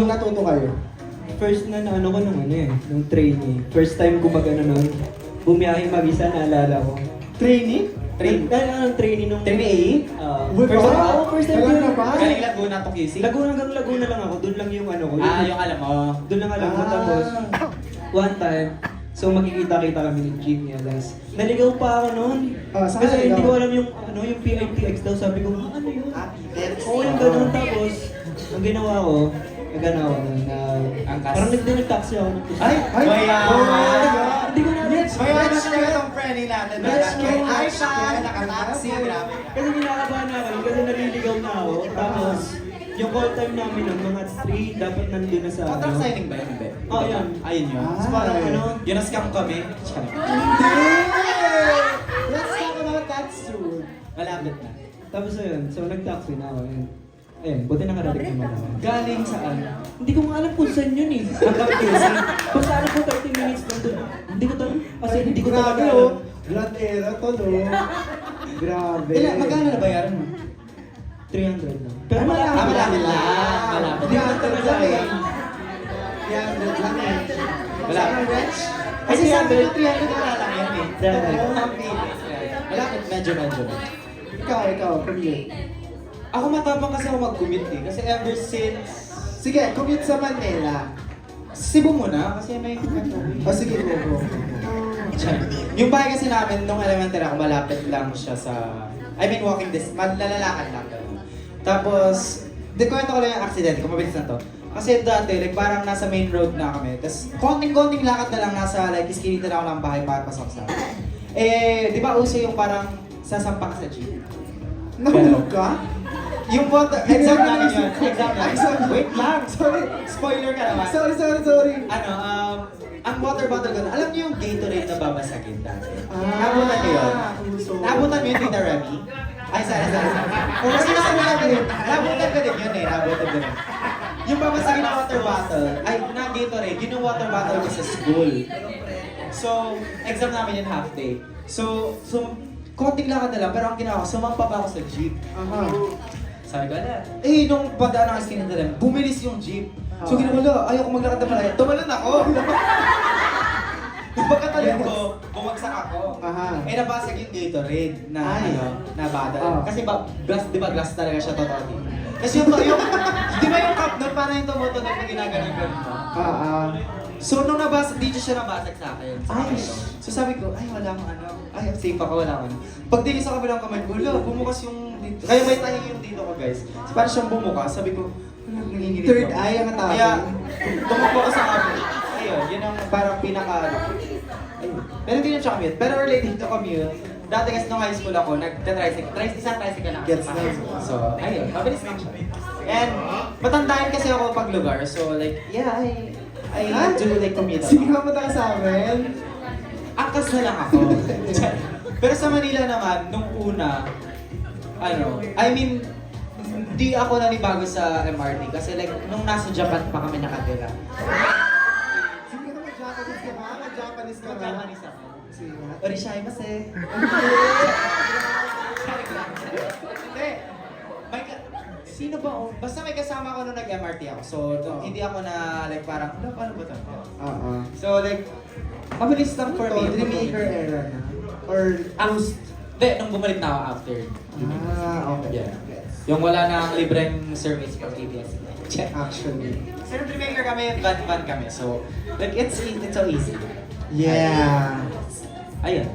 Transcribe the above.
natuto kayo? First na ano ko nung nung trainee. First time ko nun, bumiyahe mag-isa, naalala ko. Training? Trainee nung... Trainee Uy, First ba? time Oo, first time ko Kailan yun. ka ba? Galing Laguna to QC? Laguna hanggang Laguna lang ako, doon lang yung ano ko. Yung alam mo. Doon lang alam ko, tapos one time, so makikita-kita kami ni Jean niya, tapos naligaw pa ako noon. Saan Kasi ka hindi naligaw? ko alam yung yung PITX daw, sabi ko, ano yun? That's Oo, yung ganun, tapos, ang ginawa ko, nagana ako nun, Angkas. parang nag-taxi ako ng Ay! Hindi ko na Mayaman na itong friendly natin. Let's Kay go. Aisha, nakataxi, grabe. Kasi kinakabahan ako, kasi naliligaw na ako, tapos, yung call time namin ng mga 3, dapat nandun na sa Contract signing ba yun? Hindi. Oh, yan. Ayun yun. Ah. So parang ano, Yun ang scam kami. Let's talk about that soon. Malapit na. tapos ayun, so nag-taxi na ako, ayun. Ayun, buti nakarating naman ako. Galing saan? Hindi ko nga alam kung saan yun eh. Hanggang QC. Basta alam ko 30 minutes lang doon. Hindi ko talaga, kasi hindi ko talaga Grabe, alam. oh. Grand era to, no? Grabe. Magkano na bayaran mo? 300 lang. Pero Ay, malapit malapit lang. lang. Malapit. Hindi ko talaga alam. 300 lang eh. Wala. Kasi sabi ko 300 wala lang yan eh. Dahil. Malapit, medyo. Ikaw, commute. Ako matapang kasi ako mag-commute eh. Kasi ever since... Sige, commute sa Manila. Cebu muna, kasi may O sige, go. Yung bahay kasi namin, nung elementary ako, malapit lang siya sa... I mean, walking distance, malalakad lang. Tapos, kwento ko lang yung accident ko, mabilis na to. Kasi dati, like parang nasa main road na kami. Tapos, konting-konting lakad na lang nasa, like, iskinita na ako ng bahay para pasok sa di ba uso yung parang sasampa ka sa jeep? Nahulog ka? Yung water, exam namin yun. Exam namin. Wait lang, sorry. Spoiler ka naman. Sorry. Ano, ang water bottle ko, alam niyo yung Gatorade na babasagin dati? Ah, Nabutan niyo yun? uso. Nabutan mo yun, Tita Remy? Ay, sorry. Kasi nabutan ko din. Nabutan ko din yun eh, nabutan ko din. Yung babasagin na water bottle, ay, na Gatorade, yun yung water bottle ko sa school. So, exam namin yung half day. So, konting lakad na lang, pero ang ginawa ko, sumampa pa ako sa jeep. Aha. Sabi ko, ala. Eh, nung padaan ng skin na bumilis yung jeep. So, ginawa, ayaw ko maglakad na malaya. Tumalon ako! Nung pagkatalon ko, bumagsak ako. Aha. Eh, nabasag yung Gatorade na, Ay. na bottle. Oh. Kasi glass, di ba, glass talaga siya totally. Kasi yung di ba yung cup nun, parang yung tumutunog na ginaganon ko nito? So, nung nabasag, dito siya nabasag sa akin. Ay. So, sabi ko, ay, wala akong ano. Ay, safe ako, wala akong. Pag dinis sa kabilang kamay ko, wala, bumukas yung dito. Kaya may tahi yung dito ko, guys. So, parang siyang bumukas. Sabi ko, nanginginig Third ako. eye ang atake. Kaya, tumakbo ko sa kamay. Ayun, yun ang parang pinaka... Ayun. Pero hindi yun siya commute. Pero related to commute, dati kasi nung high school ako, nag-tricycle. Isang tricycle na Gets kasi. na. So, ayun, mabilis lang siya. And, matandaan kasi ako pag lugar. So, like, yeah, I do like commute. Sige ka punta ka sa amin. Angkas na lang ako. Pero sa Manila naman, nung una, I mean, hindi ako nanibago sa MRT kasi like, nung nasa Japan pa kami nakatira. Sige ka mag-Japanese ka ba? Mag-Japanese ka ba? Japanese ako. Sige nga. Orishaimase. Hindi. Sino ba? Basta may kasama ako nung nag-MRT ako. So, hindi ako na like parang, paano ba ito? Oo. So like, mabilis lang for me. Dreammaker era na. Or Post. Hindi, nung bumalik na ako after. okay. Yeah. Yung wala na libreng service pag ABS. Check. Actually. Pero Dreammaker kami, van kami. So, like, it's so easy. Yeah. Ayun.